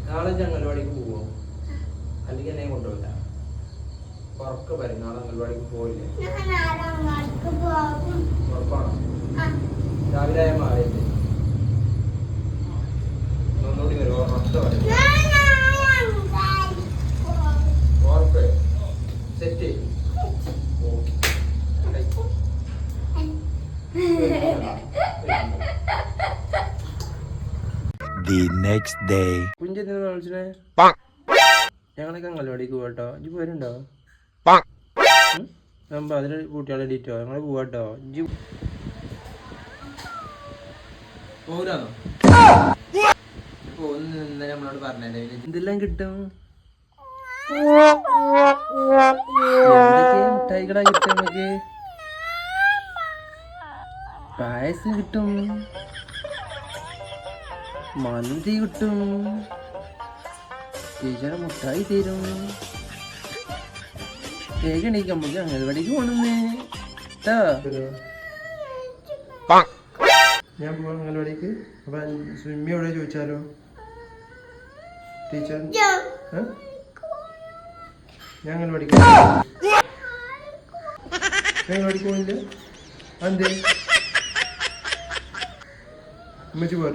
നാളെ അംഗൻവാടിക്ക് പോവോ? അല്ലെങ്കിൽ എന്നെ കൊണ്ടുപോയില്ല. ഉറക്കെ പറയും നാളെ അംഗൻവാടിക്ക് പോയില്ലേ? ഉറപ്പാണോ? രാവിലെ ആയ മാറിയില്ലേ? ഒന്നുകൂടി വരും. ഉറക്കെ പറയും. ഉറപ്പ് സെറ്റ്. The next day. കുഞ്ചെന്തിനാ വിളിച്ചേ? ഞങ്ങളൊക്കെ അംഗൻവാടിക്ക് പോവാട്ടോ. ഇജ്ജ് പോരുണ്ടോ? അതിൽ കുട്ടികളെ ഡീറ്റോ ഞങ്ങൾ പോവാട്ടോ. ഇജ്ജ് പോരാന്നോ? പോകുന്ന നമ്മളോട് പറഞ്ഞല്ലേ. എന്തെല്ലാം കിട്ടും? എന്തൊക്കെ മിഠായികളാ കിട്ടും നമുക്ക്? പായസം കിട്ടും, മന്തി കിട്ടും, ടീച്ചറെ മുട്ടായി തരും. വേഗം എണീക്കാൻ നമുക്ക് അംഗൻവാടിക്ക് പോണെന്ന് കേട്ടോ. ഞാൻ പോവാം അംഗൻവാടിക്ക്. അപ്പൊ സ്വിമ്മി എവിടെ ചോദിച്ചാലോ? ടീച്ചർ ഞാൻ അംഗൻവാടിക്ക് പോയില്ല. അതെന്തേ? ഉമ്മച്ചി പോരും.